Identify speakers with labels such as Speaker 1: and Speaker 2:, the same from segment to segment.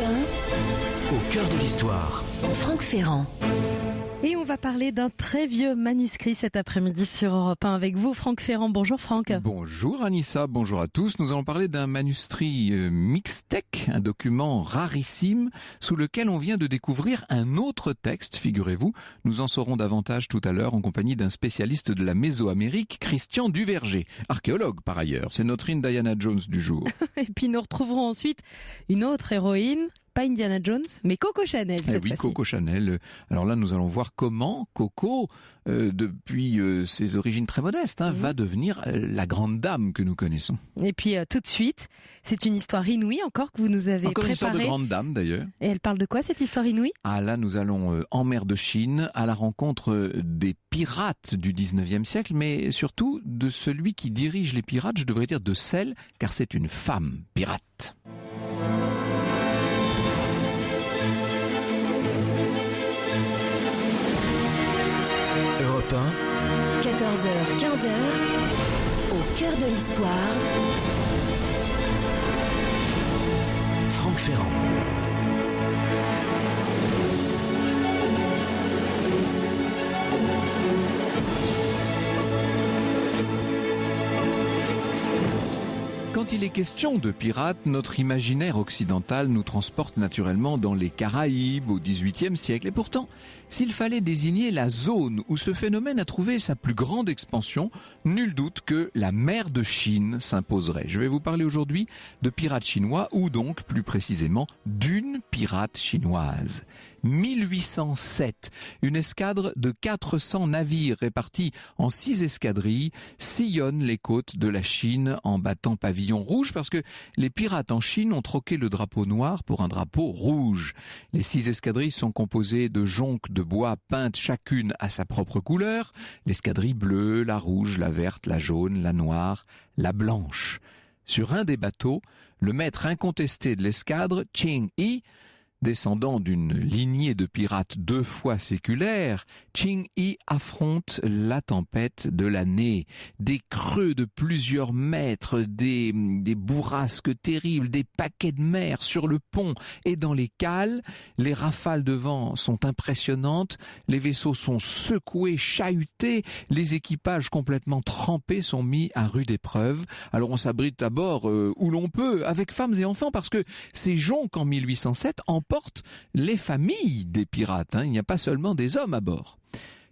Speaker 1: Au cœur de l'histoire.
Speaker 2: Franck Ferrand.
Speaker 3: Et on va parler d'un très vieux manuscrit cet après-midi sur Europe 1 avec vous, Franck Ferrand. Bonjour Franck.
Speaker 4: Bonjour Anissa, bonjour à tous. Nous allons parler d'un manuscrit mixtèque, un document rarissime sous lequel on vient de découvrir un autre texte, figurez-vous. Nous en saurons davantage tout à l'heure en compagnie d'un spécialiste de la Mésoamérique, Christian Duverger, archéologue par ailleurs. C'est notre Indiana Jones du jour.
Speaker 3: Et puis nous retrouverons ensuite une autre héroïne. Pas Indiana Jones, mais Coco Chanel cette fois-ci.
Speaker 4: Coco Chanel. Alors là, nous allons voir comment Coco, depuis ses origines très modestes, va devenir la grande dame que nous connaissons.
Speaker 3: Et puis tout de suite, c'est une histoire inouïe encore que vous nous avez
Speaker 4: préparée. Encore une sorte de grande dame d'ailleurs.
Speaker 3: Et elle parle de quoi cette histoire inouïe ?
Speaker 4: Ah là, nous allons en mer de Chine à la rencontre des pirates du 19e siècle, mais surtout de celui qui dirige les pirates, je devrais dire de celle, car c'est une femme pirate.
Speaker 1: Europe 1,
Speaker 2: 14h, 15h, au cœur de l'histoire.
Speaker 1: Franck Ferrand.
Speaker 4: Quand il est question de pirates, notre imaginaire occidental nous transporte naturellement dans les Caraïbes au XVIIIe siècle. Et pourtant, s'il fallait désigner la zone où ce phénomène a trouvé sa plus grande expansion, nul doute que la mer de Chine s'imposerait. Je vais vous parler aujourd'hui de pirates chinois, ou donc plus précisément d'une pirate chinoise. 1807, une escadre de 400 navires répartis en 6 escadrilles sillonne les côtes de la Chine en battant pavillon rouge parce que les pirates en Chine ont troqué le drapeau noir pour un drapeau rouge. Les 6 escadrilles sont composées de jonques de bois peintes chacune à sa propre couleur, l'escadrille bleue, la rouge, la verte, la jaune, la noire, la blanche. Sur un des bateaux, le maître incontesté de l'escadre, Ching Yi, descendant d'une lignée de pirates 2 fois séculaires, Ching Yi affronte la tempête de l'année. Des creux de plusieurs mètres, des bourrasques terribles, des paquets de mer sur le pont et dans les cales. Les rafales de vent sont impressionnantes, les vaisseaux sont secoués, chahutés, les équipages complètement trempés sont mis à rude épreuve. Alors on s'abrite à bord où l'on peut, avec femmes et enfants, parce que ces jonques en 1807 emportent les familles des pirates. Il n'y a pas seulement des hommes à bord.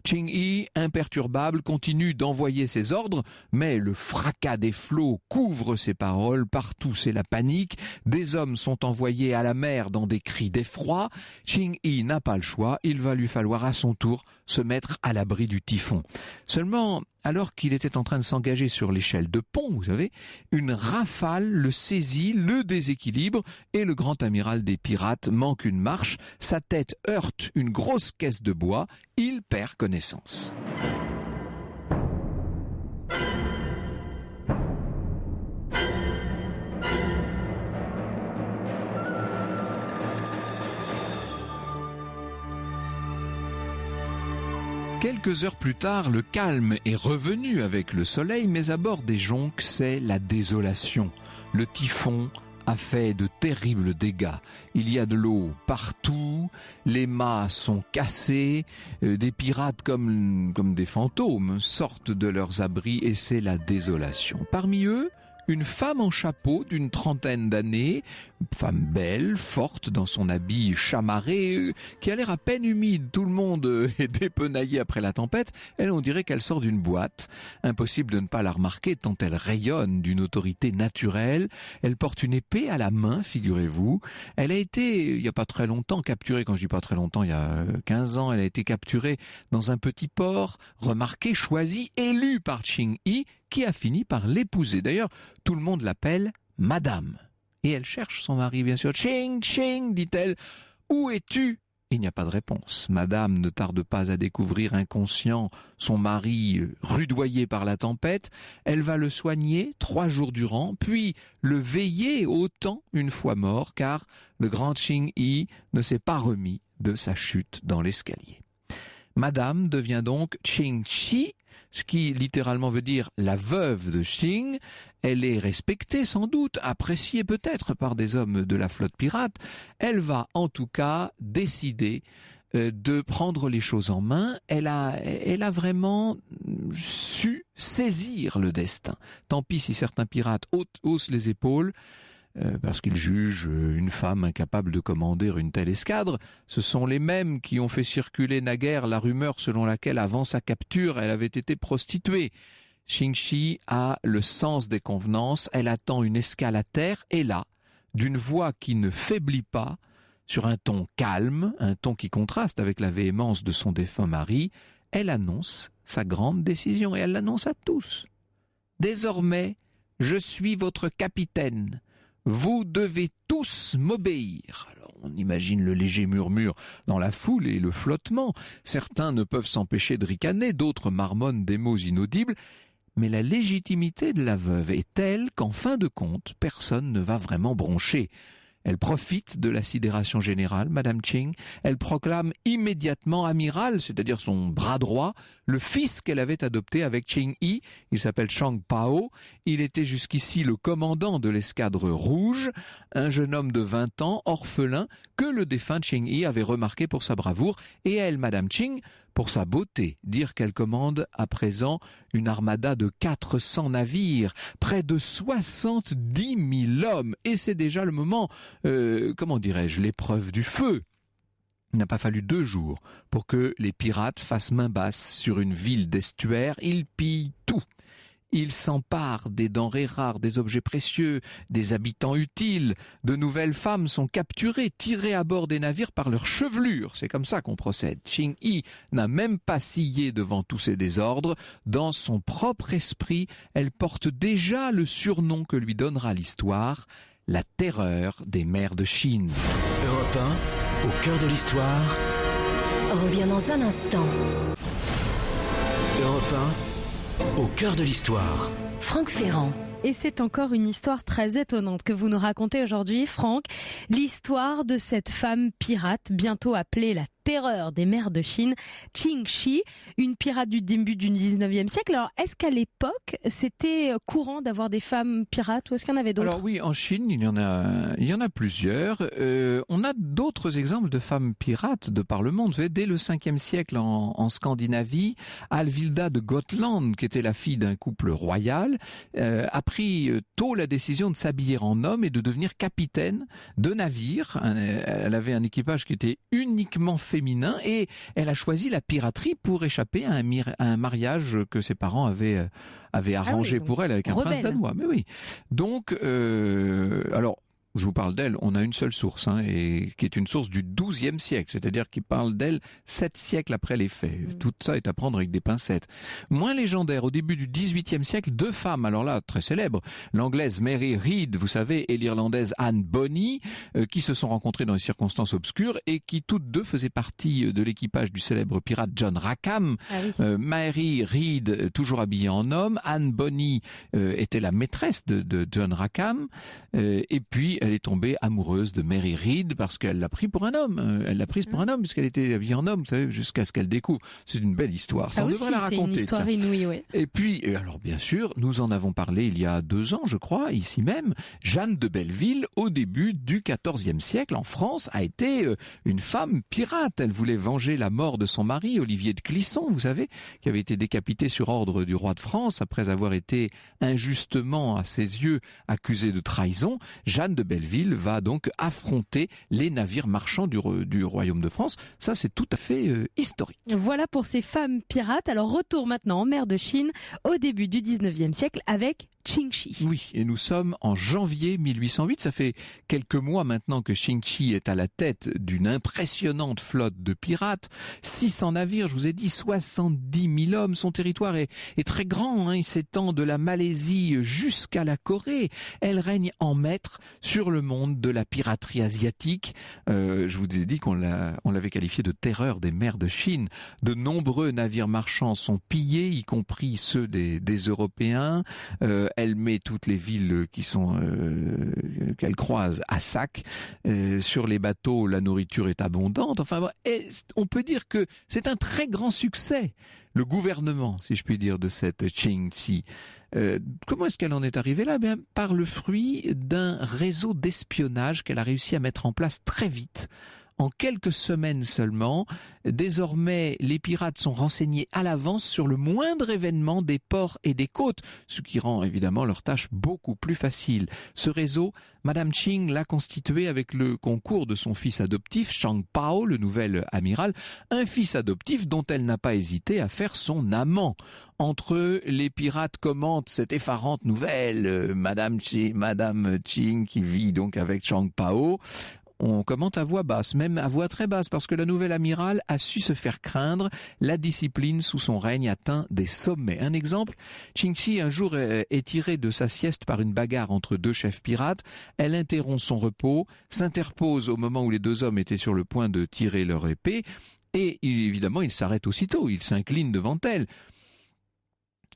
Speaker 4: Ching Yi, imperturbable, continue d'envoyer ses ordres, mais le fracas des flots couvre ses paroles. Partout, c'est la panique. Des hommes sont envoyés à la mer dans des cris d'effroi. Ching Yi n'a pas le choix. Il va lui falloir à son tour se mettre à l'abri du typhon. Seulement, alors qu'il était en train de s'engager sur l'échelle de pont, vous savez, une rafale le saisit, le déséquilibre, et le grand amiral des pirates manque une marche. Sa tête heurte une grosse caisse de bois. Il perd connaissance. Quelques heures plus tard, le calme est revenu avec le soleil, mais à bord des jonques, c'est la désolation. Le typhon a fait de terribles dégâts. Il y a de l'eau partout, les mâts sont cassés, des pirates comme des fantômes sortent de leurs abris et c'est la désolation. Parmi eux, une femme en chapeau d'une 30aine d'années, femme belle, forte dans son habit chamarré, qui a l'air à peine humide. Tout le monde est dépenaillé après la tempête. Elle, on dirait qu'elle sort d'une boîte. Impossible de ne pas la remarquer tant elle rayonne d'une autorité naturelle. Elle porte une épée à la main, figurez-vous. Elle a été, il n'y a pas très longtemps, capturée, quand je dis pas très longtemps, il y a 15 ans, elle a été capturée dans un petit port, remarquée, choisie, élue par Ching Yi, qui a fini par l'épouser. D'ailleurs, tout le monde l'appelle Madame. Et elle cherche son mari, bien sûr. « Ching, Ching !» dit-elle. « Où es-tu » Il n'y a pas de réponse. Madame ne tarde pas à découvrir inconscient son mari rudoyé par la tempête. Elle va le soigner 3 jours durant, puis le veiller autant une fois mort, car le grand Ching Yi ne s'est pas remis de sa chute dans l'escalier. Madame devient donc Ching Chi, ce qui littéralement veut dire la veuve de Qing. Elle est respectée sans doute, appréciée peut-être par des hommes de la flotte pirate. Elle va en tout cas décider de prendre les choses en main. Elle a vraiment su saisir le destin. Tant pis si certains pirates haussent les épaules, parce qu'ils jugent une femme incapable de commander une telle escadre. Ce sont les mêmes qui ont fait circuler naguère la rumeur selon laquelle avant sa capture, elle avait été prostituée. Qing a le sens des convenances, elle attend une escale à terre et là, d'une voix qui ne faiblit pas, sur un ton calme, un ton qui contraste avec la véhémence de son défunt mari, elle annonce sa grande décision et elle l'annonce à tous. Désormais, je suis votre capitaine. Vous devez tous m'obéir. Alors, on imagine le léger murmure dans la foule et le flottement. Certains ne peuvent s'empêcher de ricaner, d'autres marmonnent des mots inaudibles. Mais la légitimité de la veuve est telle qu'en fin de compte, personne ne va vraiment broncher. Elle profite de la sidération générale, Madame Qing. Elle proclame immédiatement amiral, c'est-à-dire son bras droit, le fils qu'elle avait adopté avec Qing-Yi. Il s'appelle Shang Pao. Il était jusqu'ici le commandant de l'escadre rouge, un jeune homme de 20 ans, orphelin, que le défunt Qing-Yi avait remarqué pour sa bravoure. Et elle, Madame Qing, pour sa beauté, dire qu'elle commande à présent une armada de 400 navires, près de 70 000 hommes. Et c'est déjà le moment, l'épreuve du feu. Il n'a pas fallu 2 jours pour que les pirates fassent main basse sur une ville d'estuaire. Ils pillent tout. Ils s'emparent des denrées rares, des objets précieux, des habitants utiles. De nouvelles femmes sont capturées, tirées à bord des navires par leurs chevelures. C'est comme ça qu'on procède. Qing-Yi n'a même pas scié devant tous ces désordres. Dans son propre esprit, elle porte déjà le surnom que lui donnera l'histoire, la terreur des mers de Chine.
Speaker 1: Europe 1, au cœur de l'histoire.
Speaker 2: Revient dans un instant.
Speaker 1: Europe 1, au cœur de l'histoire.
Speaker 2: Franck Ferrand.
Speaker 3: Et c'est encore une histoire très étonnante que vous nous racontez aujourd'hui, Franck. L'histoire de cette femme pirate, bientôt appelée la terreur des mers de Chine, Qing Shi, une pirate du début du 19e siècle. Alors, est-ce qu'à l'époque, c'était courant d'avoir des femmes pirates ou est-ce qu'il y en avait d'autres?
Speaker 4: Alors oui, en Chine, il y en a plusieurs. On a d'autres exemples de femmes pirates de par le monde. Vous savez, dès le 5e siècle en Scandinavie, Alvilda de Gotland, qui était la fille d'un couple royal, a pris tôt la décision de s'habiller en homme et de devenir capitaine de navire. Elle avait un équipage qui était uniquement féminin et elle a choisi la piraterie pour échapper à un mariage que ses parents avaient arrangé pour elle avec un prince danois. Mais oui. Donc, alors, je vous parle d'elle, on a une seule source, et qui est une source du XIIe siècle, c'est-à-dire qui parle d'elle 7 siècles après les faits. Tout ça est à prendre avec des pincettes. Moins légendaire, au début du XVIIIe siècle, 2 femmes, alors là, très célèbres, l'anglaise Mary Read, vous savez, et l'irlandaise Anne Bonny, qui se sont rencontrées dans des circonstances obscures et qui toutes deux faisaient partie de l'équipage du célèbre pirate John Rackham. Mary Read, toujours habillée en homme, Anne Bonny était la maîtresse de John Rackham, et puis elle est tombée amoureuse de Mary Read parce qu'elle l'a pris pour un homme. Elle l'a prise pour un homme puisqu'elle était habillée en homme, vous savez, jusqu'à ce qu'elle découvre. C'est une belle histoire. Ça, on devrait la raconter.
Speaker 3: C'est une histoire inouïe, oui.
Speaker 4: Et puis, alors bien sûr, nous en avons parlé il y a 2 ans, je crois, ici même. Jeanne de Belleville, au début du XIVe siècle, en France, a été une femme pirate. Elle voulait venger la mort de son mari, Olivier de Clisson, vous savez, qui avait été décapité sur ordre du roi de France après avoir été injustement, à ses yeux, accusé de trahison. Jeanne de Belleville va donc affronter les navires marchands du royaume de France. Ça, c'est tout à fait historique.
Speaker 3: Voilà pour ces femmes pirates. Alors, retour maintenant en mer de Chine, au début du 19e siècle, avec Qing Shi.
Speaker 4: Oui, et nous sommes en janvier 1808. Ça fait quelques mois maintenant que Qing Shi est à la tête d'une impressionnante flotte de pirates. 600 navires, je vous ai dit, 70 000 hommes. Son territoire est très grand. Il s'étend de la Malaisie jusqu'à la Corée. Elle règne en maître sur le monde de la piraterie asiatique. Je vous ai dit qu'on l'avait qualifié de terreur des mers de Chine. De nombreux navires marchands sont pillés, y compris ceux des Européens. elle met toutes les villes qu'elle croise à sac. Sur les bateaux, la nourriture est abondante. Enfin, on peut dire que c'est un très grand succès, le gouvernement, si je puis dire, de cette Qingxi. Comment est-ce qu'elle en est arrivée là? Bien, par le fruit d'un réseau d'espionnage qu'elle a réussi à mettre en place très vite. En quelques semaines seulement, désormais, les pirates sont renseignés à l'avance sur le moindre événement des ports et des côtes, ce qui rend évidemment leur tâche beaucoup plus facile. Ce réseau, Madame Qing l'a constitué avec le concours de son fils adoptif, Chang Pao, le nouvel amiral, un fils adoptif dont elle n'a pas hésité à faire son amant. Entre eux, les pirates commentent cette effarante nouvelle. Madame Qing, qui vit donc avec Chang Pao, on commente à voix basse, même à voix très basse, parce que la nouvelle amirale a su se faire craindre. La discipline sous son règne atteint des sommets. Un exemple, Qingxi un jour est tirée de sa sieste par une bagarre entre deux chefs pirates. Elle interrompt son repos, s'interpose au moment où les deux hommes étaient sur le point de tirer leur épée, et évidemment il s'arrête aussitôt, il s'incline devant elle.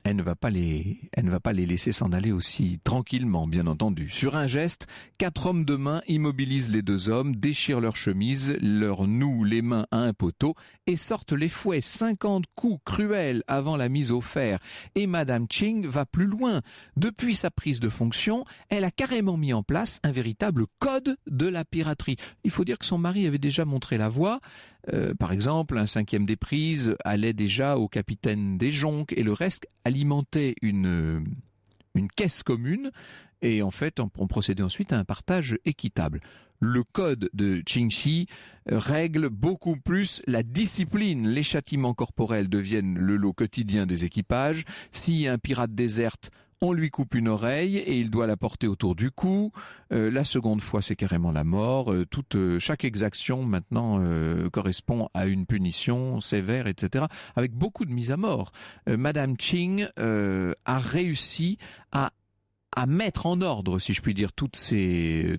Speaker 4: Elle ne va pas les laisser s'en aller aussi tranquillement, bien entendu. Sur un geste, 4 hommes de main immobilisent les deux hommes, déchirent leurs chemises, leur nouent les mains à un poteau et sortent les fouets. 50 coups cruels avant la mise au fer. Et Madame Qing va plus loin. Depuis sa prise de fonction, elle a carrément mis en place un véritable code de la piraterie. Il faut dire que son mari avait déjà montré la voie. Par exemple, un 5e des prises allait déjà au capitaine des jonques et le reste alimentait une caisse commune et en fait on procédait ensuite à un partage équitable. Le code de Qingxi règle beaucoup plus la discipline. Les châtiments corporels deviennent le lot quotidien des équipages. Si un pirate déserte, on lui coupe une oreille et il doit la porter autour du cou. La seconde fois, c'est carrément la mort. Chaque exaction maintenant correspond à une punition sévère, etc. Avec beaucoup de mise à mort. Madame Qing a réussi à mettre en ordre, si je puis dire, toutes ces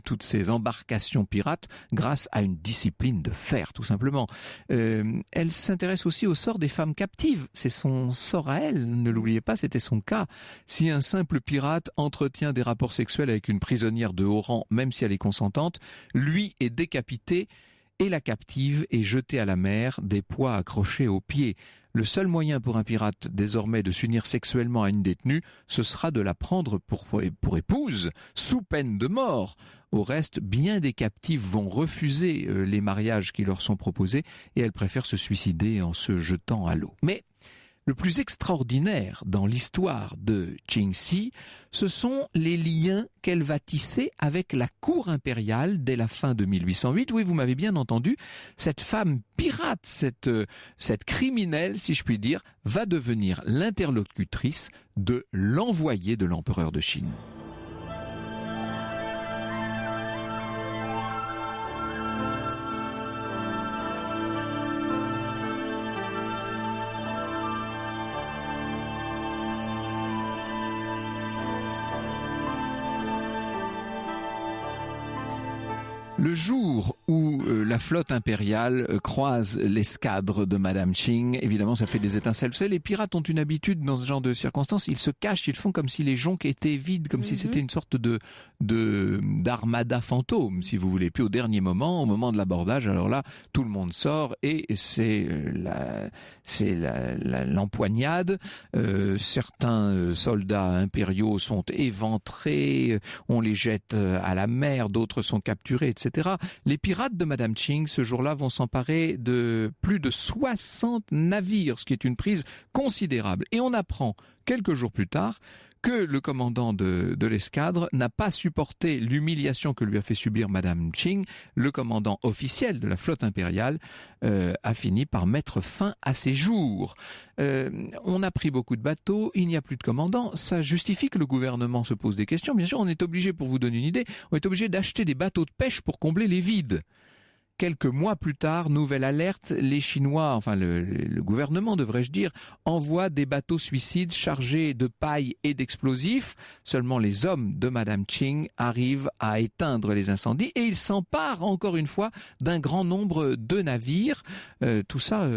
Speaker 4: embarcations pirates grâce à une discipline de fer, tout simplement. Elle s'intéresse aussi au sort des femmes captives. C'est son sort à elle, ne l'oubliez pas, c'était son cas. Si un simple pirate entretient des rapports sexuels avec une prisonnière de haut rang, même si elle est consentante, lui est décapité et la captive est jetée à la mer, des poids accrochés aux pieds. Le seul moyen pour un pirate désormais de s'unir sexuellement à une détenue, ce sera de la prendre pour épouse, sous peine de mort. Au reste, bien des captifs vont refuser les mariages qui leur sont proposés et elles préfèrent se suicider en se jetant à l'eau. Mais le plus extraordinaire dans l'histoire de Qingxi, ce sont les liens qu'elle va tisser avec la cour impériale dès la fin de 1808. Oui, vous m'avez bien entendu, cette femme pirate, cette criminelle, si je puis dire, va devenir l'interlocutrice de l'envoyé de l'empereur de Chine. Le jour où la flotte impériale croise l'escadre de Madame Qing, évidemment ça fait des étincelles. Vous savez, les pirates ont une habitude dans ce genre de circonstances, ils se cachent, ils font comme si les jonques étaient vides, comme si c'était une sorte d'armada fantôme, si vous voulez. Puis au dernier moment, au moment de l'abordage, alors là, tout le monde sort et c'est l'empoignade. Certains soldats impériaux sont éventrés, on les jette à la mer, d'autres sont capturés, etc. Les pirates de Madame Qing, ce jour-là, vont s'emparer de plus de 60 navires, ce qui est une prise considérable. Et on apprend, quelques jours plus tard, que le commandant de l'escadre n'a pas supporté l'humiliation que lui a fait subir Madame Qing. Le commandant officiel de la flotte impériale a fini par mettre fin à ses jours. On a pris beaucoup de bateaux, il n'y a plus de commandant. Ça justifie que le gouvernement se pose des questions. Bien sûr, on est obligé, pour vous donner une idée, on est obligé d'acheter des bateaux de pêche pour combler les vides. Quelques mois plus tard, nouvelle alerte, les Chinois, enfin le gouvernement devrais-je dire, envoie des bateaux suicides chargés de paille et d'explosifs. Seulement les hommes de Madame Ching arrivent à éteindre les incendies et ils s'emparent encore une fois d'un grand nombre de navires. Tout ça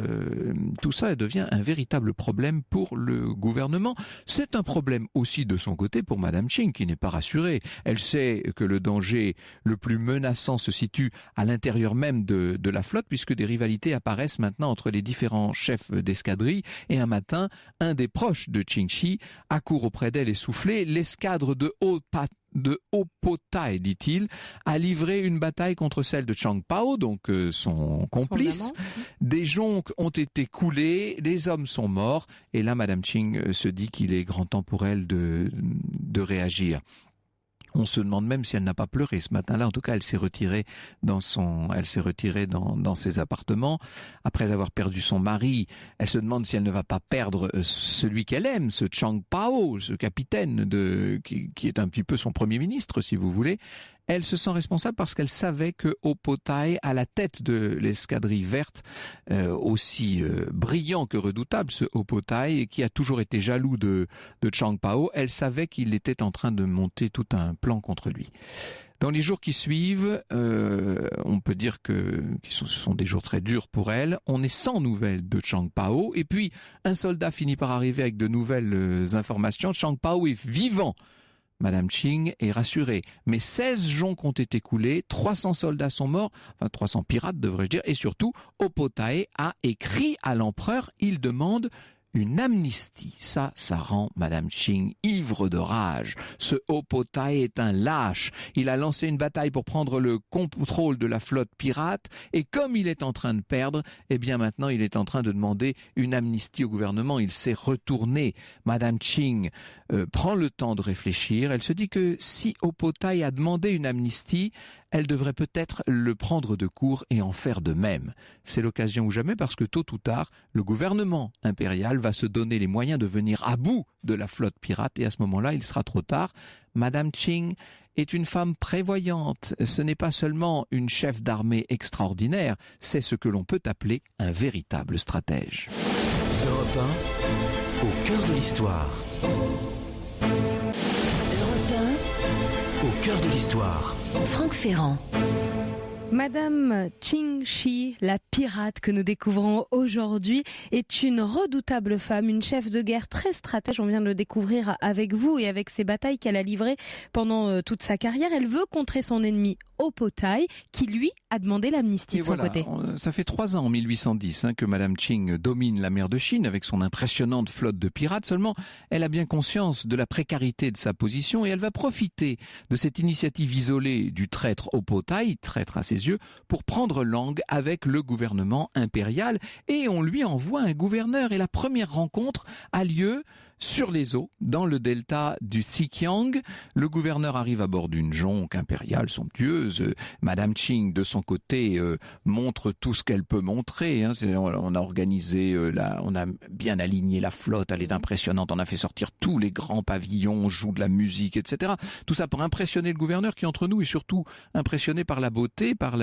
Speaker 4: devient un véritable problème pour le gouvernement. C'est un problème aussi de son côté pour Madame Ching qui n'est pas rassurée. Elle sait que le danger le plus menaçant se situe à l'intérieur même de la flotte, puisque des rivalités apparaissent maintenant entre les différents chefs d'escadrille. Et un matin, un des proches de Qingxi accourt auprès d'elle essoufflé. L'escadre de Opotai, dit-il, a livré une bataille contre celle de Chang Pao, donc son complice. Des jonques ont été coulées, les hommes sont morts. Et là, Madame Ching se dit qu'il est grand temps pour elle de réagir. On se demande même si elle n'a pas pleuré ce matin-là. En tout cas, elle s'est retirée dans ses appartements. Après avoir perdu son mari, elle se demande si elle ne va pas perdre celui qu'elle aime, ce Chang Pao, ce capitaine qui est un petit peu son premier ministre, si vous voulez. Elle se sent responsable parce qu'elle savait que Opotai, à la tête de l'escadrille verte, aussi brillant que redoutable, ce Opotai, qui a toujours été jaloux de Chang Pao, elle savait qu'il était en train de monter tout un plan contre lui. Dans les jours qui suivent, on peut dire que ce sont des jours très durs pour elle. On est sans nouvelles de Chang Pao. Et puis, un soldat finit par arriver avec de nouvelles informations. Chang Pao est vivant. Madame Ching est rassurée. Mais 16 jonques ont été coulés, 300 soldats sont morts, enfin 300 pirates devrais-je dire, et surtout, Opotai a écrit à l'empereur, il demande une amnistie. Ça rend Madame Ching ivre de rage. Ce Opotai est un lâche. Il a lancé une bataille pour prendre le contrôle de la flotte pirate et comme il est en train de perdre, eh bien maintenant il est en train de demander une amnistie au gouvernement. Il s'est retourné. Madame Ching prend le temps de réfléchir. Elle se dit que si Opotai a demandé une amnistie, elle devrait peut-être le prendre de court et en faire de même. C'est l'occasion ou jamais parce que tôt ou tard, le gouvernement impérial va se donner les moyens de venir à bout de la flotte pirate et à ce moment-là, il sera trop tard. Madame Ching est une femme prévoyante. Ce n'est pas seulement une chef d'armée extraordinaire, c'est ce que l'on peut appeler un véritable stratège.
Speaker 1: Europe 1, au cœur de l'histoire.
Speaker 2: Europe 1,
Speaker 1: Au cœur de l'histoire.
Speaker 2: Franck Ferrand.
Speaker 3: Madame Qingxi, la pirate que nous découvrons aujourd'hui, est une redoutable femme, une chef de guerre très stratège. On vient de le découvrir avec vous et avec ses batailles qu'elle a livrées pendant toute sa carrière. Elle veut contrer son ennemi Opotai, qui lui a demandé l'amnistie de son côté.
Speaker 4: Ça fait 3 ans, en 1810, que Madame Ching domine la mer de Chine avec son impressionnante flotte de pirates. Seulement, elle a bien conscience de la précarité de sa position et elle va profiter de cette initiative isolée du traître Opotai, traître à ses yeux, pour prendre langue avec le gouvernement impérial et on lui envoie un gouverneur. Et la première rencontre a lieu sur les eaux, dans le delta du Xiqiang. Le gouverneur arrive à bord d'une jonque impériale somptueuse. Madame Ching, de son côté, montre tout ce qu'elle peut montrer. On a organisé, on a bien aligné la flotte, elle est impressionnante. On a fait sortir tous les grands pavillons, on joue de la musique, etc. Tout ça pour impressionner le gouverneur qui, entre nous, est surtout impressionné par la beauté, par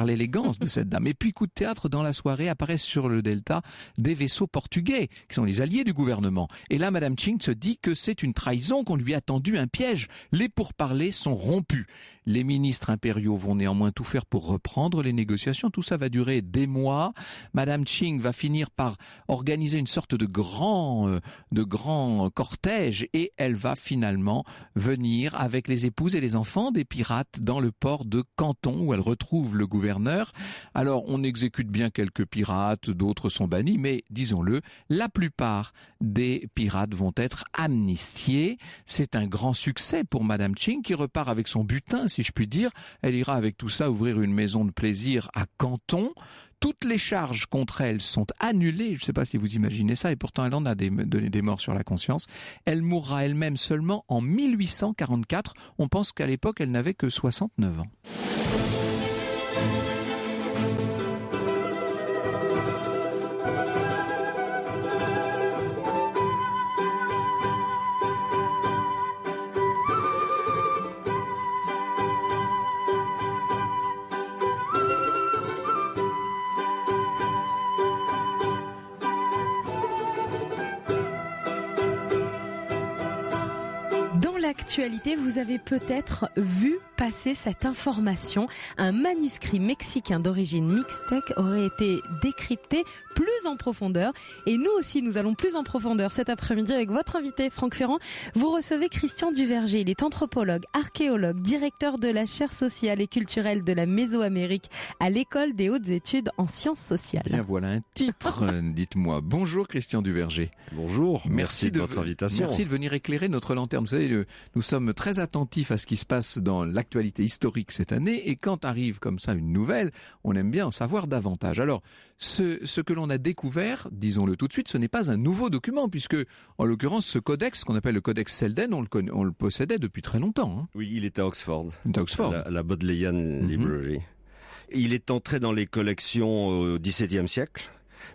Speaker 4: l'élégance de cette dame. Et puis, coup de théâtre, dans la soirée, apparaissent sur le delta des vaisseaux portugais, qui sont les alliés du gouvernement. Et là, Madame Ching se dit que c'est une trahison, qu'on lui a tendu un piège. Les pourparlers sont rompus. Les ministres impériaux vont néanmoins tout faire pour reprendre les négociations. Tout ça va durer des mois. Madame Ching va finir par organiser une sorte de grand cortège et elle va finalement venir avec les épouses et les enfants des pirates dans le port de Canton où elle retrouve le gouverneur. Alors on exécute bien quelques pirates, d'autres sont bannis, mais disons-le, la plupart des pirates vont être amnistiés. C'est un grand succès pour Madame Ching qui repart avec son butin, si je puis dire. Elle ira avec tout ça ouvrir une maison de plaisir à Canton. Toutes les charges contre elle sont annulées. Je ne sais pas si vous imaginez ça, et pourtant elle en a des morts sur la conscience. Elle mourra elle-même seulement en 1844. On pense qu'à l'époque, elle n'avait que 69 ans.
Speaker 3: l'actualité, vous avez peut-être vu passer cette information. Un manuscrit mexicain d'origine mixtèque aurait été décrypté plus en profondeur. Et nous aussi, nous allons plus en profondeur cet après-midi avec votre invité Franck Ferrand. Vous recevez Christian Duverger. Il est anthropologue, archéologue, directeur de la chaire sociale et culturelle de la Mésoamérique à l'École des hautes études en sciences sociales.
Speaker 4: Bien, voilà un titre. Dites-moi. Bonjour Christian Duverger.
Speaker 5: Bonjour, merci de votre invitation.
Speaker 4: Merci de venir éclairer notre lanterne. Vous savez, nous sommes très attentifs à ce qui se passe dans l'actualité historique cette année, et quand arrive comme ça une nouvelle, on aime bien en savoir davantage. Alors, ce que l'on a découvert, disons-le tout de suite, ce n'est pas un nouveau document, puisque, en l'occurrence, ce codex, qu'on appelle le codex Selden, on le possédait depuis très longtemps. Hein.
Speaker 5: Oui, il est à Oxford.
Speaker 4: La
Speaker 5: Bodleian Library. Il est entré dans les collections au XVIIe siècle,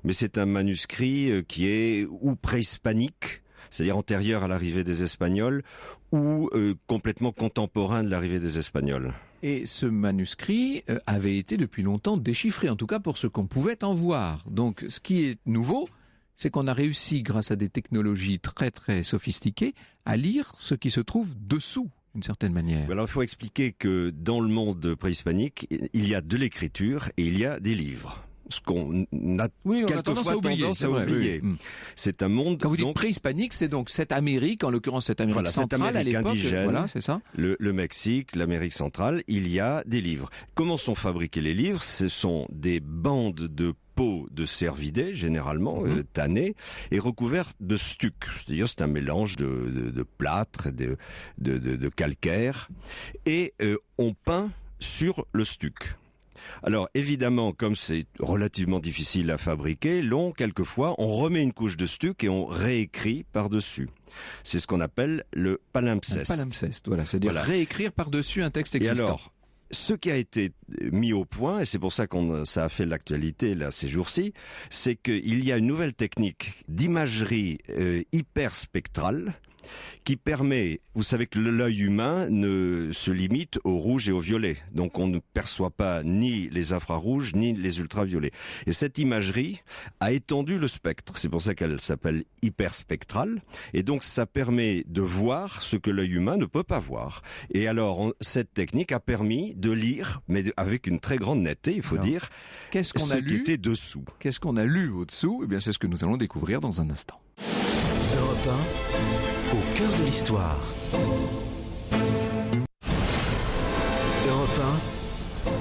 Speaker 5: mais c'est un manuscrit qui est ou préhispanique, c'est-à-dire antérieur à l'arrivée des Espagnols, ou complètement contemporain de l'arrivée des Espagnols.
Speaker 4: Et ce manuscrit avait été depuis longtemps déchiffré, en tout cas pour ce qu'on pouvait en voir. Donc ce qui est nouveau, c'est qu'on a réussi, grâce à des technologies très très sophistiquées, à lire ce qui se trouve dessous, d'une certaine manière.
Speaker 5: Alors il faut expliquer que dans le monde préhispanique, il y a de l'écriture et il y a des livres. Ce qu'on a quelquefois tendance à oublier.
Speaker 4: Oui.
Speaker 5: C'est un monde...
Speaker 4: Quand vous dites préhispanique, c'est donc cette Amérique, en l'occurrence cette Amérique centrale à l'époque.
Speaker 5: Indigène,
Speaker 4: voilà, c'est ça.
Speaker 5: Le Mexique, l'Amérique centrale, il y a des livres. Comment sont fabriqués les livres ? Ce sont des bandes de peau de cervidés, généralement, tannées, et recouverts de stuc. C'est-à-dire c'est un mélange de plâtre, de calcaire, et on peint sur le stuc. Alors évidemment, comme c'est relativement difficile à fabriquer, quelquefois, on remet une couche de stuc et on réécrit par-dessus. C'est ce qu'on appelle le palimpseste.
Speaker 4: Palimpseste, voilà, c'est-à-dire réécrire par-dessus un texte existant.
Speaker 5: Et alors, ce qui a été mis au point, et c'est pour ça ça a fait l'actualité là ces jours-ci, c'est qu'il y a une nouvelle technique d'imagerie hyperspectrale qui permet, vous savez que l'œil humain ne se limite au rouge et au violet, donc on ne perçoit pas ni les infrarouges ni les ultraviolets. Et cette imagerie a étendu le spectre, c'est pour ça qu'elle s'appelle hyperspectrale, et donc ça permet de voir ce que l'œil humain ne peut pas voir. Et alors cette technique a permis de lire, mais avec une très grande netteté, il faut dire,
Speaker 4: qu'est-ce qu'on a lu,
Speaker 5: qui était dessous.
Speaker 4: Qu'est-ce qu'on a lu au-dessous ? Eh bien c'est ce que nous allons découvrir dans un instant.
Speaker 1: Europe 1, au cœur de l'histoire. Europe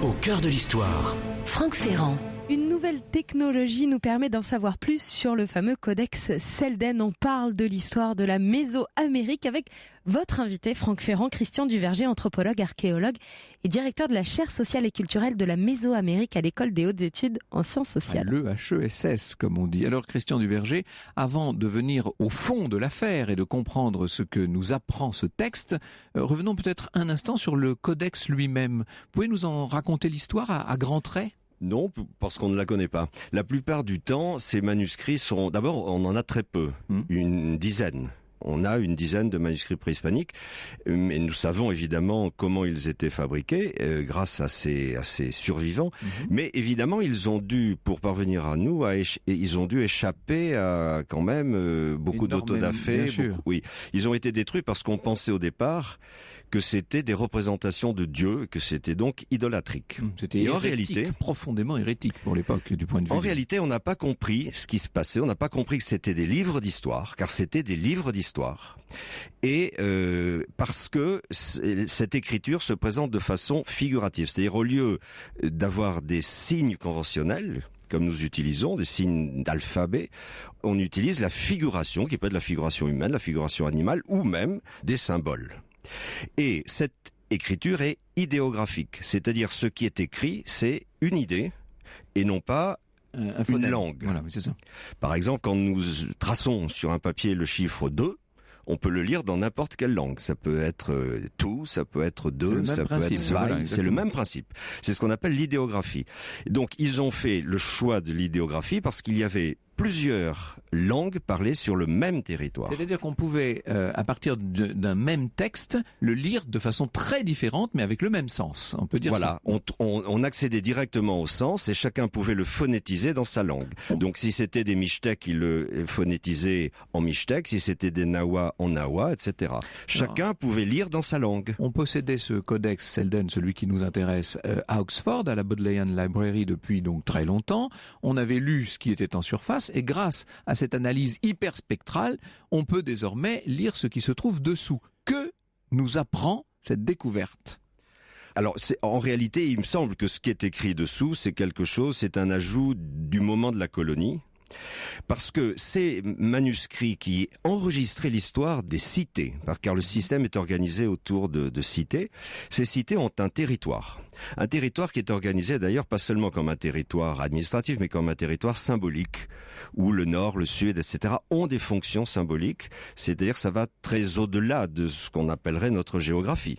Speaker 1: 1, au cœur de l'histoire.
Speaker 2: Franck Ferrand.
Speaker 3: Une nouvelle technologie nous permet d'en savoir plus sur le fameux codex Selden. On parle de l'histoire de la Mésoamérique avec votre invité Franck Ferrand, Christian Duverger, anthropologue, archéologue et directeur de la chaire sociale et culturelle de la Mésoamérique à l'École des hautes études en sciences sociales.
Speaker 4: Le HESS, comme on dit. Alors Christian Duverger, avant de venir au fond de l'affaire et de comprendre ce que nous apprend ce texte, revenons peut-être un instant sur le codex lui-même. Vous pouvez nous en raconter l'histoire à grands traits ?
Speaker 5: Non, parce qu'on ne la connaît pas. La plupart du temps, ces manuscrits sont... D'abord, on en a très peu, une dizaine. On a une dizaine de manuscrits préhispaniques, mais nous savons évidemment comment ils étaient fabriqués grâce à ces survivants. Mais évidemment, ils ont dû, pour parvenir à nous, ils ont dû échapper à quand même beaucoup d'autodafés. Oui, ils ont été détruits parce qu'on pensait au départ que c'était des représentations de Dieu, que c'était donc idolâtrique.
Speaker 4: C'était hérétique, en réalité, profondément hérétique pour l'époque, du point de vue.
Speaker 5: En réalité, on n'a pas compris ce qui se passait, on n'a pas compris que c'était des livres d'histoire, car c'était des livres d'histoire. Et parce que cette écriture se présente de façon figurative, c'est-à-dire au lieu d'avoir des signes conventionnels, comme nous utilisons, des signes d'alphabet, on utilise la figuration, qui peut être la figuration humaine, la figuration animale, ou même des symboles. Et cette écriture est idéographique, c'est-à-dire ce qui est écrit, c'est une idée et non pas une langue.
Speaker 4: Voilà, c'est ça.
Speaker 5: Par exemple, quand nous traçons sur un papier le chiffre 2, on peut le lire dans n'importe quelle langue. Ça peut être tout, ça peut être deux, ça peut être zwei. Voilà, c'est le même principe. C'est ce qu'on appelle l'idéographie. Donc, ils ont fait le choix de l'idéographie parce qu'il y avait plusieurs langues parlées sur le même territoire.
Speaker 4: C'est-à-dire qu'on pouvait, à partir d'un même texte, le lire de façon très différente, mais avec le même sens. On peut dire ça.
Speaker 5: Voilà, on accédait directement au sens et chacun pouvait le phonétiser dans sa langue. Donc si c'était des Mixtèques, ils le phonétisaient en Mixtèque, si c'était des Nahuas en Nahua, etc. Chacun pouvait lire dans sa langue.
Speaker 4: On possédait ce codex Selden, celui qui nous intéresse, à Oxford, à la Bodleian Library depuis donc très longtemps. On avait lu ce qui était en surface et grâce à cette analyse hyperspectrale, on peut désormais lire ce qui se trouve dessous. Que nous apprend cette découverte ?
Speaker 5: Alors, en réalité, il me semble que ce qui est écrit dessous, c'est un ajout du moment de la colonie. Parce que ces manuscrits qui enregistraient l'histoire des cités, car le système est organisé autour de cités, ces cités ont un territoire qui est organisé d'ailleurs pas seulement comme un territoire administratif, mais comme un territoire symbolique, où le nord, le sud, etc. ont des fonctions symboliques, c'est-à-dire ça va très au-delà de ce qu'on appellerait notre géographie.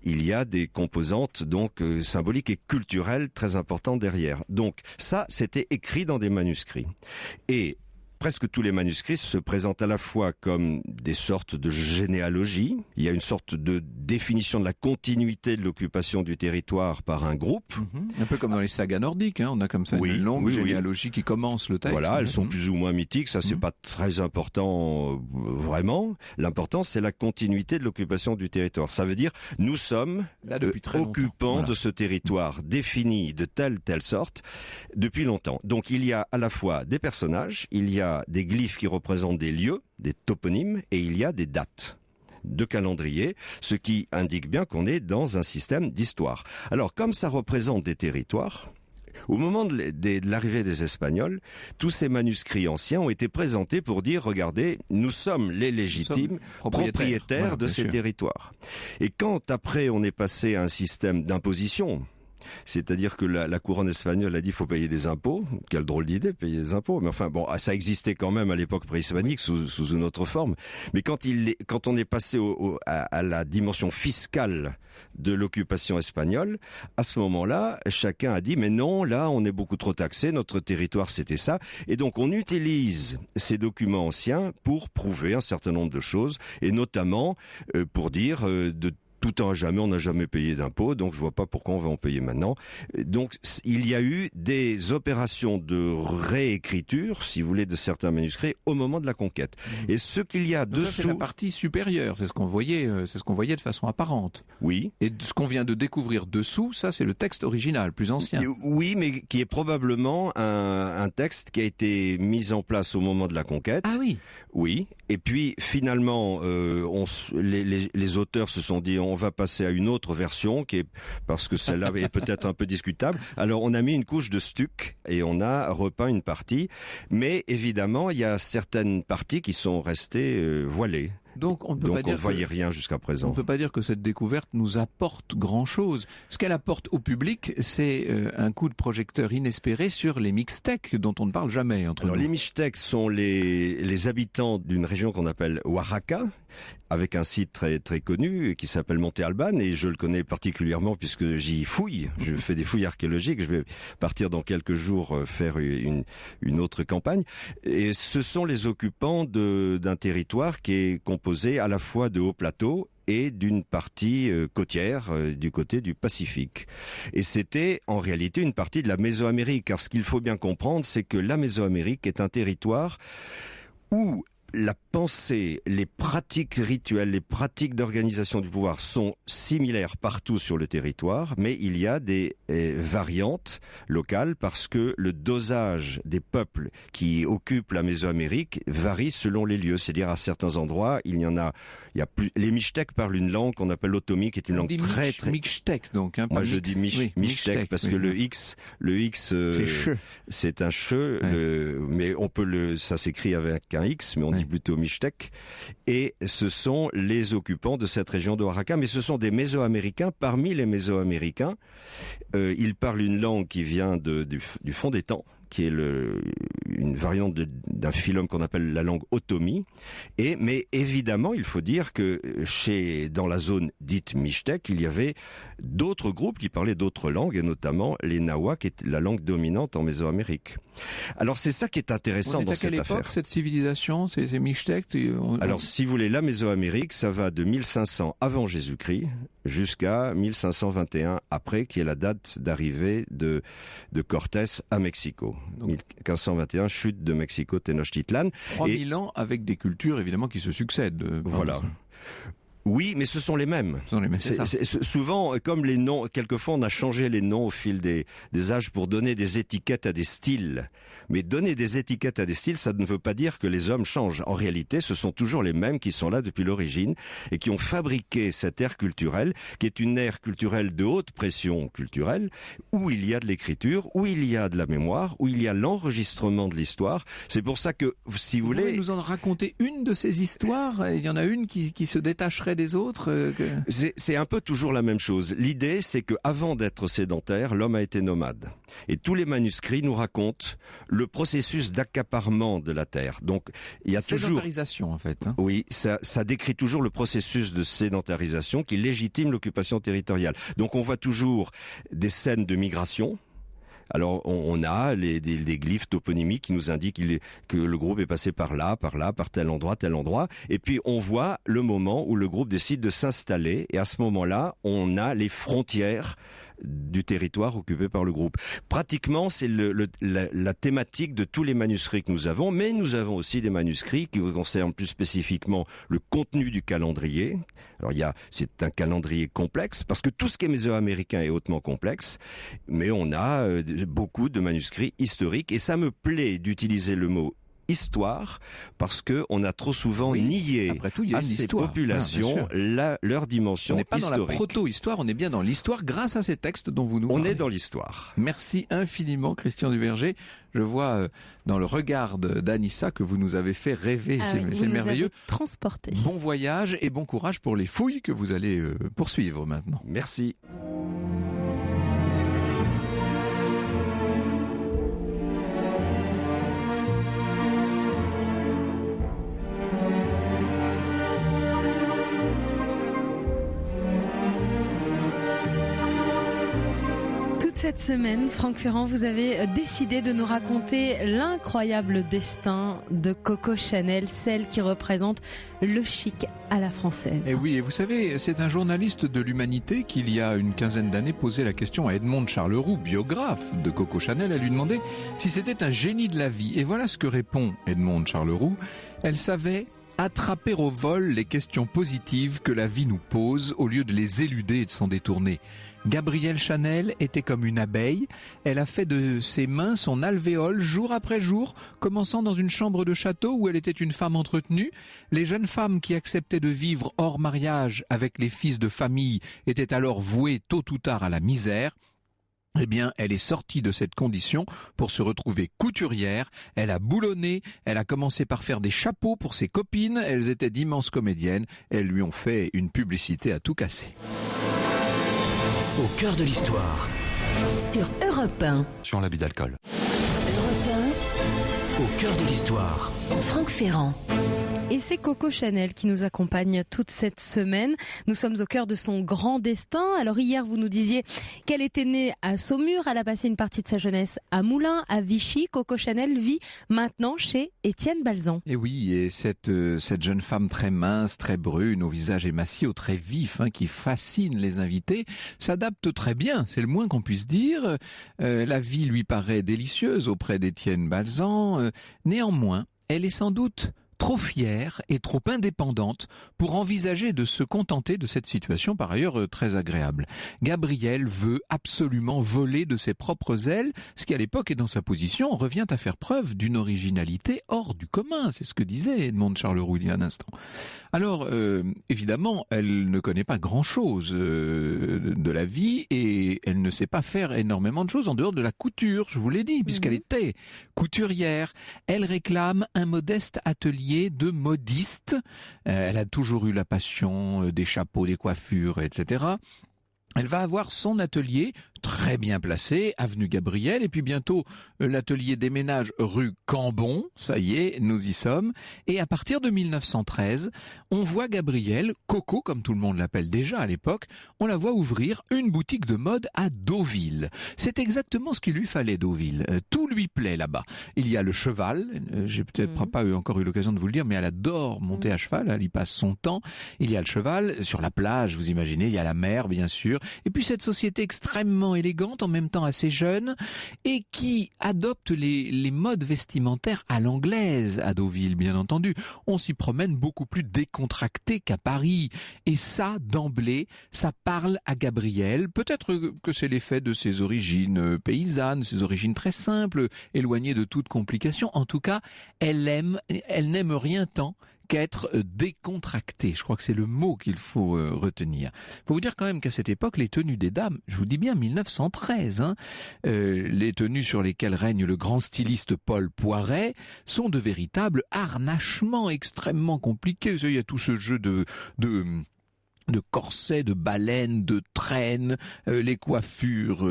Speaker 5: Il y a des composantes donc symboliques et culturelles très importantes derrière. Donc ça, c'était écrit dans des manuscrits. Et presque tous les manuscrits se présentent à la fois comme des sortes de généalogies. Il y a une sorte de définition de la continuité de l'occupation du territoire par un groupe.
Speaker 4: Un peu comme dans les sagas nordiques, hein. On a comme ça une longue généalogie qui commence le texte.
Speaker 5: Voilà, elles sont plus ou moins mythiques, ça c'est pas très important vraiment. L'important c'est la continuité de l'occupation du territoire. Ça veut dire nous sommes occupants de ce territoire défini de telle sorte depuis longtemps. Donc il y a à la fois des personnages, il y a des glyphes qui représentent des lieux, des toponymes, et il y a des dates de calendrier, ce qui indique bien qu'on est dans un système d'histoire. Alors, comme ça représente des territoires, au moment de l'arrivée des Espagnols, tous ces manuscrits anciens ont été présentés pour dire, regardez, nous sommes les légitimes propriétaires de ces territoires. Et quand après on est passé à un système d'imposition, c'est-à-dire que la couronne espagnole a dit qu'il faut payer des impôts. Quelle drôle d'idée, payer des impôts. Mais enfin, bon, ça existait quand même à l'époque préhispanique sous une autre forme. Mais quand on est passé à la dimension fiscale de l'occupation espagnole, à ce moment-là, chacun a dit, mais non, là, on est beaucoup trop taxé, notre territoire, c'était ça. Et donc, on utilise ces documents anciens pour prouver un certain nombre de choses, et notamment pour dire de tout temps à jamais, on n'a jamais payé d'impôts, donc je vois pas pourquoi on va en payer maintenant. Donc, il y a eu des opérations de réécriture, si vous voulez, de certains manuscrits au moment de la conquête. Et ce qu'il y a
Speaker 4: donc
Speaker 5: dessous...
Speaker 4: Ça, c'est la partie supérieure, c'est ce qu'on voyait de façon apparente.
Speaker 5: Oui.
Speaker 4: Et ce qu'on vient de découvrir dessous, ça, c'est le texte original, plus ancien.
Speaker 5: Oui, mais qui est probablement un texte qui a été mis en place au moment de la conquête.
Speaker 4: Ah oui.
Speaker 5: Oui. Et puis, finalement, les auteurs se sont dit, on va passer à une autre version, parce que celle-là est peut-être un peu discutable. Alors, on a mis une couche de stuc et on a repeint une partie. Mais évidemment, il y a certaines parties qui sont restées voilées.
Speaker 4: Donc on ne
Speaker 5: voyait rien jusqu'à présent.
Speaker 4: On ne peut pas dire que cette découverte nous apporte grand-chose. Ce qu'elle apporte au public, c'est un coup de projecteur inespéré sur les Mixtèques, dont on ne parle jamais entre nous.
Speaker 5: Les Mixtèques sont les habitants d'une région qu'on appelle Oaxaca, avec un site très très connu qui s'appelle Monte Alban, et je le connais particulièrement puisque j'y fouille. Je fais des fouilles archéologiques. Je vais partir dans quelques jours faire une autre campagne. Et ce sont les occupants d'un territoire qui est composé à la fois de hauts plateaux et d'une partie côtière du côté du Pacifique. Et c'était en réalité une partie de la Mésoamérique, car ce qu'il faut bien comprendre, c'est que la Mésoamérique est un territoire où la pensée, les pratiques rituelles, les pratiques d'organisation du pouvoir sont similaires partout sur le territoire, mais il y a des variantes locales parce que le dosage des peuples qui occupent la Mésoamérique varie selon les lieux. C'est-à-dire à certains endroits, il y a plus. Les Mixtèques parlent une langue qu'on appelle l'otomi, qui est une langue très
Speaker 4: Mixtèque donc. Hein,
Speaker 5: moi je dis Mixtèque parce que le X, c'est un che, mais ça s'écrit avec un X, mais on dit plutôt Mixtèque. Et ce sont les occupants de cette région de Oaxaca, mais ce sont des Mésoaméricains. Parmi les Mésoaméricains, ils parlent une langue qui vient du fond des temps, qui est une variante d'un phylum qu'on appelle la langue otomi. Mais évidemment, il faut dire que dans la zone dite Mixtèque, il y avait d'autres groupes qui parlaient d'autres langues, et notamment les Nahuas, qui est la langue dominante en Mésoamérique. Alors c'est ça qui est intéressant dans cette affaire.
Speaker 4: À quelle époque cette civilisation, ces Mixtèques?
Speaker 5: Alors si vous voulez, la Mésoamérique, ça va de 1500 avant Jésus-Christ jusqu'à 1521 après, qui est la date d'arrivée de Cortés à Mexico. 1521, chute de Mexico, Tenochtitlan.
Speaker 4: 3000 ans avec des cultures évidemment qui se succèdent.
Speaker 5: Voilà. Oui, mais ce sont les mêmes. Souvent, comme les noms, quelquefois on a changé les noms au fil des âges pour donner des étiquettes à des styles. Mais donner des étiquettes à des styles, ça ne veut pas dire que les hommes changent. En réalité, ce sont toujours les mêmes qui sont là depuis l'origine et qui ont fabriqué cette ère culturelle, qui est une ère culturelle de haute pression culturelle, où il y a de l'écriture, où il y a de la mémoire, où il y a l'enregistrement de l'histoire. C'est pour ça que, si vous voulez...
Speaker 4: Vous pouvez nous en raconter une de ces histoires? Il y en a une qui se détacherait des autres?
Speaker 5: C'est un peu toujours la même chose. L'idée, c'est qu'avant d'être sédentaire, l'homme a été nomade. Et tous les manuscrits nous racontent le processus d'accaparement de la terre. Donc, il y a toujours...
Speaker 4: Sédentarisation, en fait. Hein.
Speaker 5: Oui, ça décrit toujours le processus de sédentarisation qui légitime l'occupation territoriale. Donc, on voit toujours des scènes de migration. Alors, on a des glyphes toponymiques qui nous indiquent que le groupe est passé par là, par tel endroit. Et puis, on voit le moment où le groupe décide de s'installer. Et à ce moment-là, on a les frontières du territoire occupé par le groupe. Pratiquement, c'est la thématique de tous les manuscrits que nous avons, mais nous avons aussi des manuscrits qui concernent plus spécifiquement le contenu du calendrier. Alors c'est un calendrier complexe, parce que tout ce qui est mésoaméricain est hautement complexe, mais on a beaucoup de manuscrits historiques, et ça me plaît d'utiliser le mot histoire, parce que on a trop souvent nié à ces populations leur dimension historique.
Speaker 4: On n'est pas dans la proto-histoire, on est bien dans l'histoire grâce à ces textes dont vous nous parlez.
Speaker 5: On est dans l'histoire.
Speaker 4: Merci infiniment, Christian Duverger. Je vois dans le regard d'Anissa que vous nous avez fait rêver. C'est merveilleux.
Speaker 3: Transporté.
Speaker 4: Bon voyage et bon courage pour les fouilles que vous allez poursuivre maintenant.
Speaker 5: Merci.
Speaker 3: Cette semaine, Franck Ferrand, vous avez décidé de nous raconter l'incroyable destin de Coco Chanel, celle qui représente le chic à la française.
Speaker 4: Et oui, et vous savez, c'est un journaliste de l'Humanité qui, il y a une quinzaine d'années, posait la question à Edmond de Charleroux, biographe de Coco Chanel. Elle lui demandait si c'était un génie de la vie. Et voilà ce que répond Edmond de Charleroux. Elle savait attraper au vol les questions positives que la vie nous pose au lieu de les éluder et de s'en détourner. Gabrielle Chanel était comme une abeille. Elle a fait de ses mains son alvéole jour après jour, commençant dans une chambre de château où elle était une femme entretenue. Les jeunes femmes qui acceptaient de vivre hors mariage avec les fils de famille étaient alors vouées tôt ou tard à la misère. Eh bien, elle est sortie de cette condition pour se retrouver couturière. Elle a boulonné, elle a commencé par faire des chapeaux pour ses copines. Elles étaient d'immenses comédiennes. Elles lui ont fait une publicité à tout casser.
Speaker 1: Au cœur de l'histoire.
Speaker 2: Sur Europe 1.
Speaker 1: Sur l'abus d'alcool.
Speaker 2: Europe
Speaker 1: Au cœur de l'histoire.
Speaker 2: 1. Franck Ferrand.
Speaker 3: Et c'est Coco Chanel qui nous accompagne toute cette semaine. Nous sommes au cœur de son grand destin. Alors hier, vous nous disiez qu'elle était née à Saumur. Elle a passé une partie de sa jeunesse à Moulins, à Vichy. Coco Chanel vit maintenant chez Étienne Balzan.
Speaker 4: Et oui, et cette jeune femme très mince, très brune, au visage émacié, au trait vif, qui fascine les invités, s'adapte très bien, c'est le moins qu'on puisse dire. La vie lui paraît délicieuse auprès d'Étienne Balzan. Néanmoins, elle est sans doute trop fière et trop indépendante pour envisager de se contenter de cette situation par ailleurs très agréable. Gabrielle veut absolument voler de ses propres ailes, ce qui à l'époque et dans sa position revient à faire preuve d'une originalité hors du commun. C'est ce que disait Edmond de Charleroux il y a un instant. Alors, évidemment, elle ne connaît pas grand-chose de la vie et elle ne sait pas faire énormément de choses en dehors de la couture, je vous l'ai dit, puisqu'elle était couturière. Elle réclame un modeste atelier de modiste. Elle a toujours eu la passion des chapeaux, des coiffures, etc. Elle va avoir son atelier très bien placé, avenue Gabriel, et puis bientôt l'atelier déménage rue Cambon, ça y est, nous y sommes, et à partir de 1913, on voit Gabriel, Coco comme tout le monde l'appelle déjà à l'époque, on la voit ouvrir une boutique de mode à Deauville. C'est exactement ce qu'il lui fallait Deauville, tout lui plaît là-bas. Il y a le cheval, j'ai peut-être pas encore eu l'occasion de vous le dire, mais elle adore monter à cheval, elle y passe son temps. Il y a le cheval, sur la plage, vous imaginez, il y a la mer bien sûr, et puis cette société extrêmement élégante, en même temps assez jeune, et qui adopte les modes vestimentaires à l'anglaise à Deauville, bien entendu. On s'y promène beaucoup plus décontracté qu'à Paris. Et ça, d'emblée, ça parle à Gabriel. Peut-être que c'est l'effet de ses origines paysannes, ses origines très simples, éloignées de toute complication. En tout cas, elle n'aime rien tant qu'être décontracté. Je crois que c'est le mot qu'il faut retenir. Faut vous dire quand même qu'à cette époque, les tenues des dames, je vous dis bien 1913, les tenues sur lesquelles règne le grand styliste Paul Poiret, sont de véritables harnachements extrêmement compliqués. Il y a tout ce jeu de corsets, de baleines, de traînes, les coiffures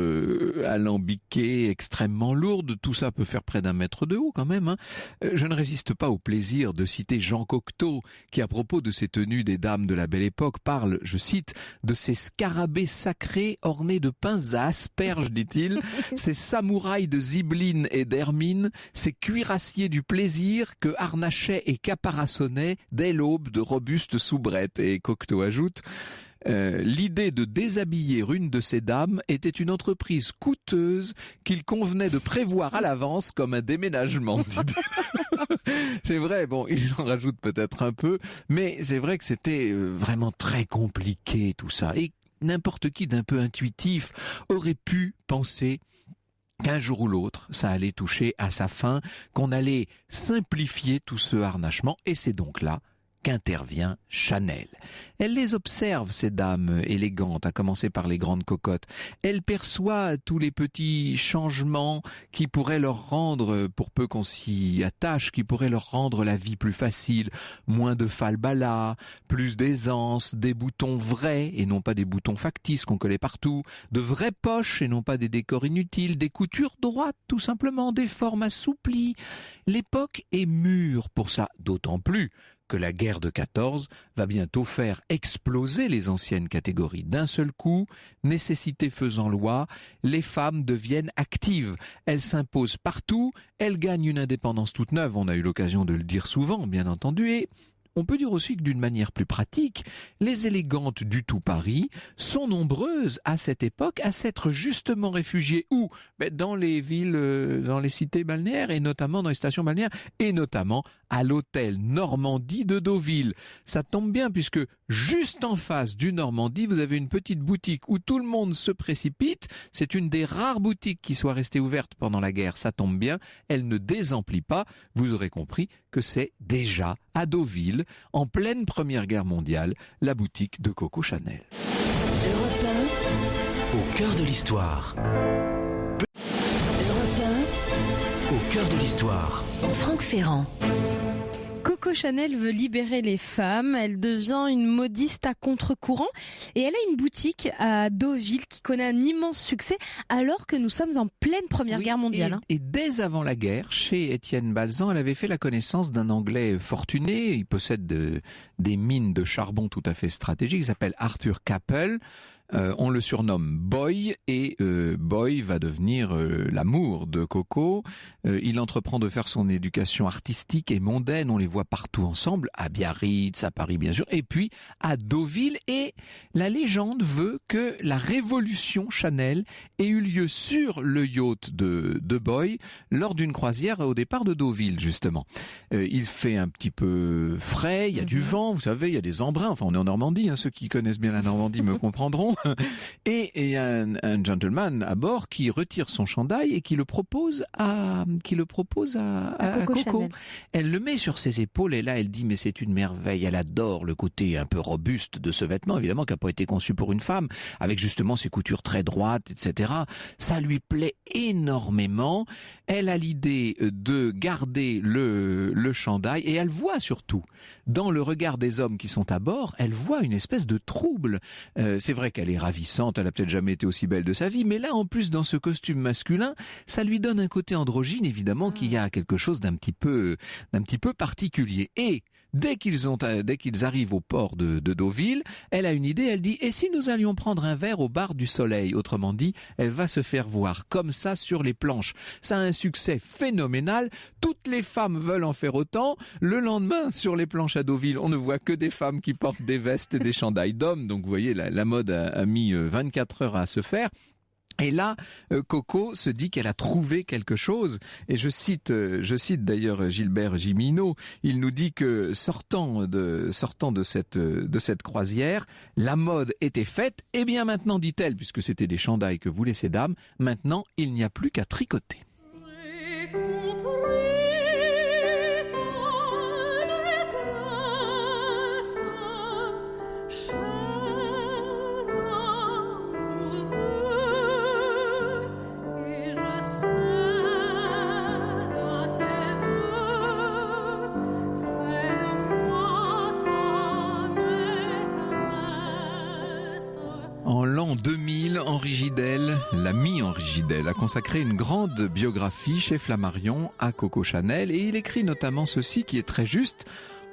Speaker 4: alambiquées, extrêmement lourdes, tout ça peut faire près d'1 mètre de haut quand même. Je ne résiste pas au plaisir de citer Jean Cocteau, qui à propos de ces tenues des dames de la Belle Époque parle, je cite, de ces scarabées sacrés ornés de pinces à asperges, dit-il, ces samouraïs de zibeline et d'hermine, ces cuirassiers du plaisir que harnachaient et caparaçonnaient dès l'aube de robustes soubrettes. Et Cocteau ajoute: l'idée de déshabiller une de ces dames était une entreprise coûteuse qu'il convenait de prévoir à l'avance comme un déménagement. C'est vrai, bon, il en rajoute peut-être un peu, mais c'est vrai que c'était vraiment très compliqué tout ça. Et n'importe qui d'un peu intuitif aurait pu penser qu'un jour ou l'autre, ça allait toucher à sa fin, qu'on allait simplifier tout ce harnachement, et c'est donc là qu'intervient Chanel. Elle les observe, ces dames élégantes, à commencer par les grandes cocottes. Elle perçoit tous les petits changements qui pourraient leur rendre, pour peu qu'on s'y attache, qui pourraient leur rendre la vie plus facile. Moins de falbalas, plus d'aisance, des boutons vrais et non pas des boutons factices qu'on collait partout, de vraies poches et non pas des décors inutiles, des coutures droites tout simplement, des formes assouplies. L'époque est mûre pour ça, d'autant plus que la guerre de 14 va bientôt faire exploser les anciennes catégories. D'un seul coup, nécessité faisant loi, les femmes deviennent actives. Elles s'imposent partout, elles gagnent une indépendance toute neuve, on a eu l'occasion de le dire souvent, bien entendu, et on peut dire aussi que d'une manière plus pratique, les élégantes du tout Paris sont nombreuses à cette époque à s'être justement réfugiées où ? Dans les villes, dans les cités balnéaires et notamment dans les stations balnéaires et notamment à l'hôtel Normandie de Deauville. Ça tombe bien puisque juste en face du Normandie, vous avez une petite boutique où tout le monde se précipite. C'est une des rares boutiques qui soit restée ouverte pendant la guerre. Ça tombe bien, elle ne désemplit pas. Vous aurez compris que c'est déjà à Deauville, en pleine Première Guerre mondiale, la boutique de Coco Chanel.
Speaker 2: Europe 1,
Speaker 1: Au cœur de l'histoire.
Speaker 2: Europe
Speaker 1: Au cœur de l'histoire.
Speaker 2: 1, Franck Ferrand.
Speaker 3: Coco Chanel veut libérer les femmes, elle devient une modiste à contre-courant et elle a une boutique à Deauville qui connaît un immense succès alors que nous sommes en pleine Première Guerre mondiale.
Speaker 4: Et dès avant la guerre, chez Étienne Balsan, elle avait fait la connaissance d'un Anglais fortuné, il possède des mines de charbon tout à fait stratégiques, il s'appelle Arthur Capel. On le surnomme Boy et Boy va devenir l'amour de Coco. Il entreprend de faire son éducation artistique et mondaine. On les voit partout ensemble, à Biarritz, à Paris bien sûr, et puis à Deauville. Et la légende veut que la révolution Chanel ait eu lieu sur le yacht de Boy lors d'une croisière au départ de Deauville justement. Il fait un petit peu frais, il y a du vent, vous savez, il y a des embruns. Enfin, on est en Normandie, ceux qui connaissent bien la Normandie me comprendront. Et un gentleman à bord qui retire son chandail et qui le propose à Coco. Elle le met sur ses épaules et là elle dit mais c'est une merveille, elle adore le côté un peu robuste de ce vêtement, évidemment qui n'a pas été conçu pour une femme, avec justement ses coutures très droites, etc. Ça lui plaît énormément. Elle a l'idée de garder le chandail et elle voit surtout, dans le regard des hommes qui sont à bord, elle voit une espèce de trouble. C'est vrai qu'elle est ravissante, elle a peut-être jamais été aussi belle de sa vie, mais là, en plus, dans ce costume masculin, ça lui donne un côté androgyne, évidemment, qu'il y a quelque chose d'un petit peu particulier. Et dès qu'ils arrivent au port de Deauville, elle a une idée, elle dit « Et si nous allions prendre un verre au bar du Soleil ?» Autrement dit, elle va se faire voir comme ça sur les planches. Ça a un succès phénoménal, toutes les femmes veulent en faire autant. Le lendemain, sur les planches à Deauville, on ne voit que des femmes qui portent des vestes et des chandails d'hommes. Donc vous voyez, la mode a mis 24 heures à se faire. Et là, Coco se dit qu'elle a trouvé quelque chose. Et je cite d'ailleurs Gilbert Gimino. Il nous dit que sortant de cette croisière, la mode était faite. Et bien maintenant, dit-elle, puisque c'était des chandails que voulaient ces dames, maintenant il n'y a plus qu'à tricoter. En l'an 2000, Henri Gidel, l'ami Henri Gidel, a consacré une grande biographie chez Flammarion à Coco Chanel et il écrit notamment ceci qui est très juste.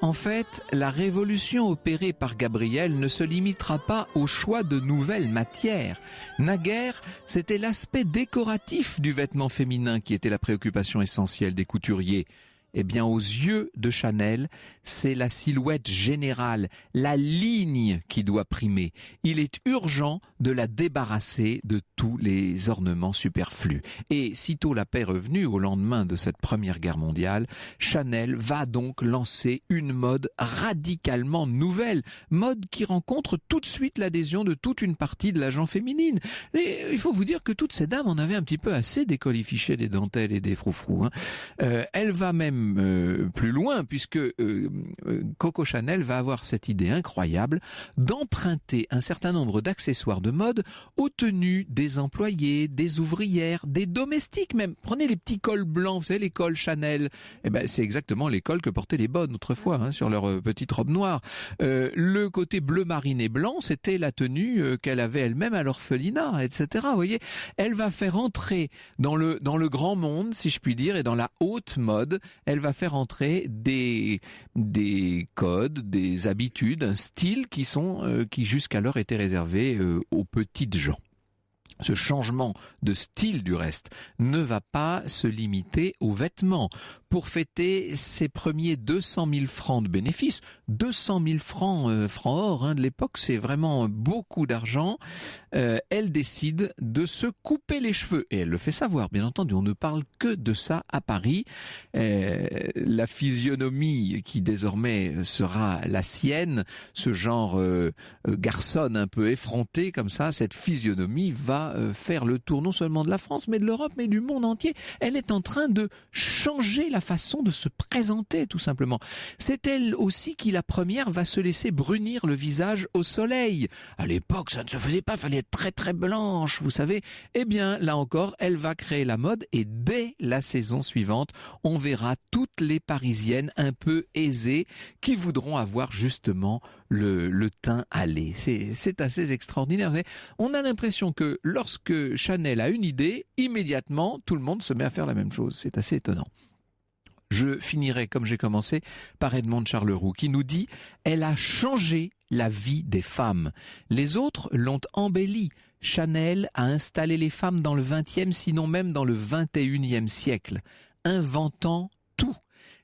Speaker 4: En fait, la révolution opérée par Gabriel ne se limitera pas au choix de nouvelles matières. Naguère, c'était l'aspect décoratif du vêtement féminin qui était la préoccupation essentielle des couturiers. Eh bien, aux yeux de Chanel, c'est la silhouette générale, la ligne qui doit primer. Il est urgent de la débarrasser de tous les ornements superflus. Et sitôt la paix revenue, au lendemain de cette Première Guerre mondiale, Chanel va donc lancer une mode radicalement nouvelle. Mode qui rencontre tout de suite l'adhésion de toute une partie de la gent féminine. Et il faut vous dire que toutes ces dames en avaient un petit peu assez des colifichets, des dentelles et des froufrous. Elle va même plus loin puisque Coco Chanel va avoir cette idée incroyable d'emprunter un certain nombre d'accessoires de mode aux tenues des employés, des ouvrières, des domestiques même. Prenez les petits cols blancs, vous savez les cols Chanel, c'est exactement les cols que portaient les bonnes autrefois sur leur petite robe noire. Le côté bleu marine et blanc, c'était la tenue qu'elle avait elle-même à l'orphelinat, etc. Vous voyez, elle va faire entrer dans le grand monde, si je puis dire, et dans la haute mode. Elle va faire entrer des codes, des habitudes, un style qui jusqu'alors étaient réservés aux petites gens. Ce changement de style, du reste, ne va pas se limiter aux vêtements. Pour fêter ses premiers 200 000 francs de bénéfices, 200 000 francs or de l'époque, c'est vraiment beaucoup d'argent, elle décide de se couper les cheveux. Et elle le fait savoir, bien entendu, on ne parle que de ça à Paris. La physionomie qui désormais sera la sienne, ce genre garçonne un peu effronté comme ça, cette physionomie va faire le tour non seulement de la France, mais de l'Europe, mais du monde entier. Elle est en train de changer la façon de se présenter, tout simplement. C'est elle aussi qui, la première, va se laisser brunir le visage au soleil. À l'époque, ça ne se faisait pas, il fallait être très très blanche, vous savez. Eh bien, là encore, elle va créer la mode et dès la saison suivante, on verra toutes les Parisiennes un peu aisées qui voudront avoir justement le teint hâlé. C'est assez extraordinaire. On a l'impression que lorsque Chanel a une idée, immédiatement, tout le monde se met à faire la même chose. C'est assez étonnant. Je finirai, comme j'ai commencé, par Edmond de Charleroux, qui nous dit « Elle a changé la vie des femmes. Les autres l'ont embellie. Chanel a installé les femmes dans le 20e, sinon même dans le 21e siècle, inventant tout.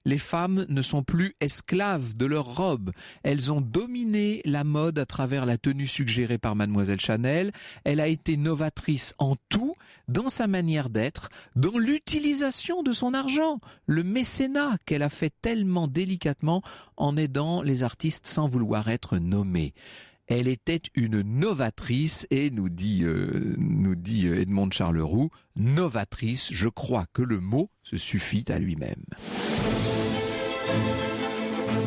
Speaker 4: Les femmes ne sont plus esclaves de leurs robes. Elles ont dominé la mode à travers la tenue suggérée par Mademoiselle Chanel. Elle a été novatrice en tout, dans sa manière d'être, dans l'utilisation de son argent, le mécénat qu'elle a fait tellement délicatement en aidant les artistes sans vouloir être nommée. Elle était une novatrice et nous dit Edmond de Charleroux, novatrice, je crois que le mot se suffit à lui-même.